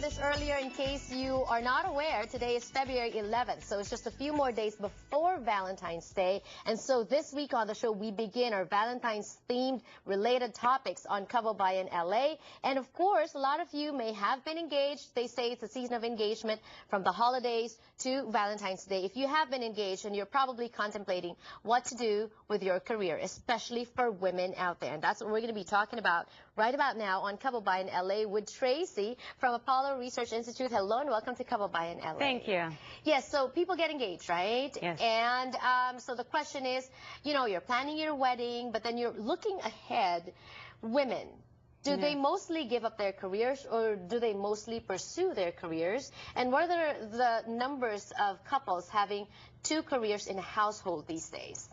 this earlier in case you are not aware. Today is February 11th, so it's just a few more days before Valentine's Day. And so this week on the show, we begin our Valentine's themed related topics on Kababayan LA. And of course, a lot of you may have been engaged. They say it's a season of engagement from the holidays to Valentine's Day. If you have been engaged, and you're probably contemplating what to do with your career, especially for women out there. And that's what we're going to be talking about right about now on Kababayan LA with Tracy from Apollo Research Institute. Hello and welcome to Kababayan LA. Thank you. Yes, so people get engaged, right? Yes. And so the question is, you know, you're planning your wedding, but then you're looking ahead. Women, do they mostly give up their careers, or do they mostly pursue their careers? And what are the numbers of couples having two careers in a household these days?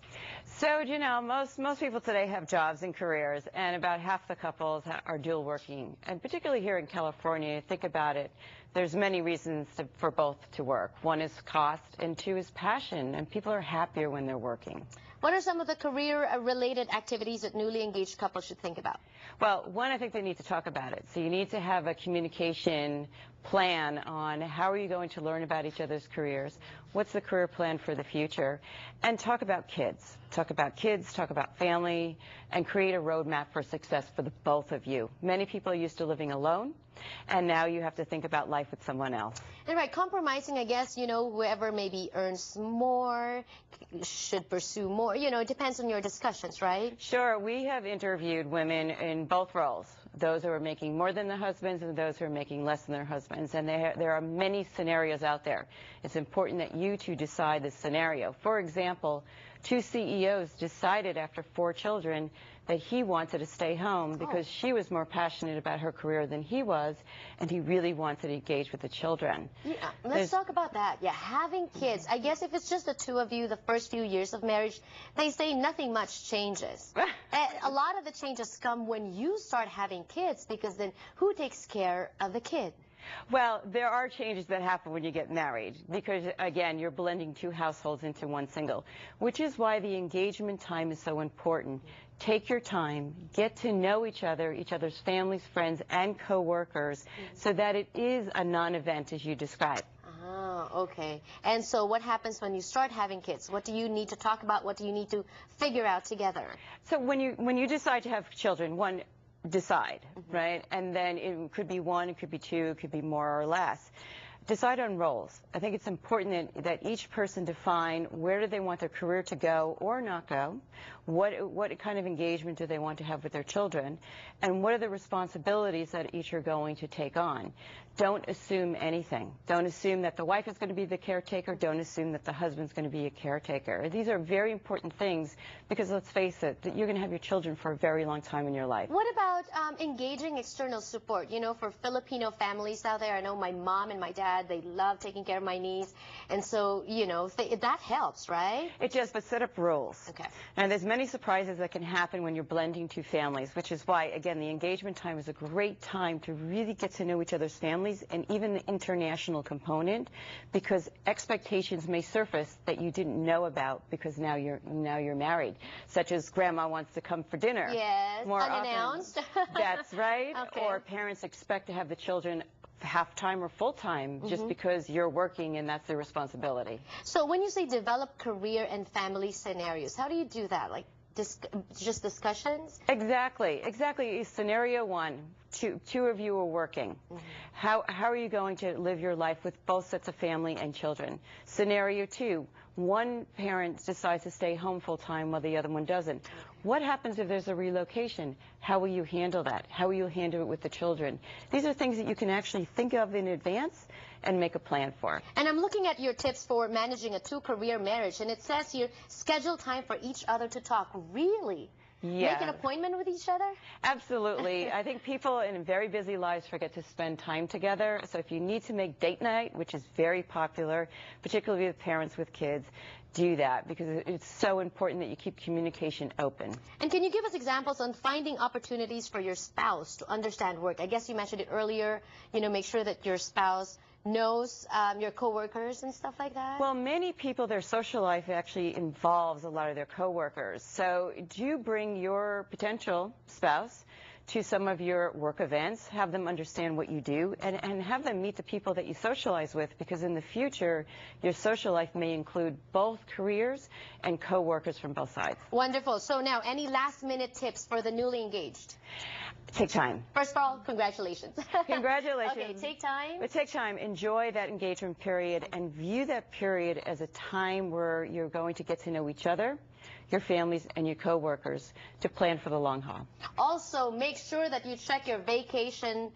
So, you know, most people today have jobs and careers, and about half the couples are dual working. And particularly here in California, think about it, there's many reasons for both to work. One is cost, and two is passion, and people are happier when they're working. What are some of the career-related activities that newly engaged couples should think about? Well, one, I think they need to talk about it. So you need to have a communication plan on how are you going to learn about each other's careers, what's the career plan for the future, and talk about kids. Talk about kids, talk about family, and create a roadmap for success for the both of you. Many people are used to living alone, and now you have to think about life with someone else. And right, compromising, I guess, you know, whoever maybe earns more should pursue more. You know, it depends on your discussions, right? Sure. We have interviewed women in both roles, those who are making more than their husbands and those who are making less than their husbands. And there are many scenarios out there. It's important that you two decide the scenario. For example, two CEOs decided after 4 children that he wanted to stay home because she was more passionate about her career than he was, and he really wanted to engage with the children. Yeah, let's talk about that. Yeah, having kids. I guess if it's just the two of you, the first few years of marriage, they say nothing much changes. A lot of the changes come when you start having kids, because then who takes care of the kid? Well, there are changes that happen when you get married because, again, you're blending 2 households into one single, which is why the engagement time is so important. Take your time, get to know each other's families, friends, and co-workers, so that it is a non-event as you describe. Oh, okay. And so what happens when you start having kids? What do you need to talk about? What do you need to figure out together? So when you decide to have children, one, decide, right? And then it could be 1, it could be 2, it could be more or less. Decide on roles. I think it's important that each person define where do they want their career to go or not go, what kind of engagement do they want to have with their children, and what are the responsibilities that each are going to take on. Don't assume anything. Don't assume that the wife is going to be the caretaker. Don't assume that the husband's going to be a caretaker. These are very important things because, let's face it, that you're going to have your children for a very long time in your life. What about engaging external support? You know, for Filipino families out there, I know my mom and my dad, they love taking care of my niece. And so, you know, that helps, right? It does, but set up rules. Okay. And there's many surprises that can happen when you're blending 2 families, which is why, again, the engagement time is a great time to really get to know each other's families, and even the international component, because expectations may surface that you didn't know about because now you're married, such as grandma wants to come for dinner. Yes, more unannounced. Often. That's right. Okay. Or parents expect to have the children half-time or full-time just because you're working and that's their responsibility. So when you say develop career and family scenarios, how do you do that? Like just discussions? Exactly. Scenario 1, two of you are working. How are you going to live your life with both sets of family and children? Scenario 2, one parent decides to stay home full-time while the other one doesn't. What happens if there's a relocation? How will you handle that? How will you handle it with the children? These are things that you can actually think of in advance and make a plan for. And I'm looking at your tips for managing a 2-career marriage, and it says here, schedule time for each other to talk. Really? Yeah. Make an appointment with each other? Absolutely. I think people in very busy lives forget to spend time together. So if you need to make date night, which is very popular, particularly with parents with kids, do that, because it's so important that you keep communication open. And can you give us examples on finding opportunities for your spouse to understand work? I guess you mentioned it earlier, you know, make sure that your spouse knows your coworkers and stuff like that? Well, many people, their social life actually involves a lot of their coworkers. So do bring your potential spouse to some of your work events, have them understand what you do, and have them meet the people that you socialize with, because in the future, your social life may include both careers and co-workers from both sides. Wonderful. So now, any last-minute tips for the newly engaged? Take time. First of all, congratulations. Congratulations. Okay, take time. But take time. Enjoy that engagement period and view that period as a time where you're going to get to know each other, your families, and your co-workers to plan for the long haul. Also, make sure that you check your vacation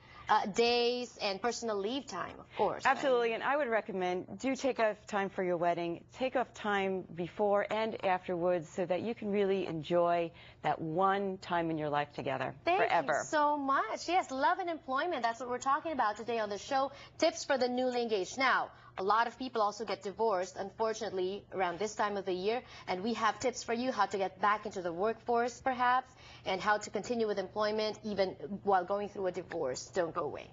days and personal leave time, of course. Absolutely, and I would recommend, do take off time for your wedding. Take off time before and afterwards so that you can really enjoy that one time in your life together forever. Thank you so much. Yes, love and employment. That's what we're talking about today on the show. Tips for the newly engaged. Now, a lot of people also get divorced, unfortunately, around this time of the year. And we have tips for you how to get back into the workforce, perhaps, and how to continue with employment even while going through a divorce. Don't go away.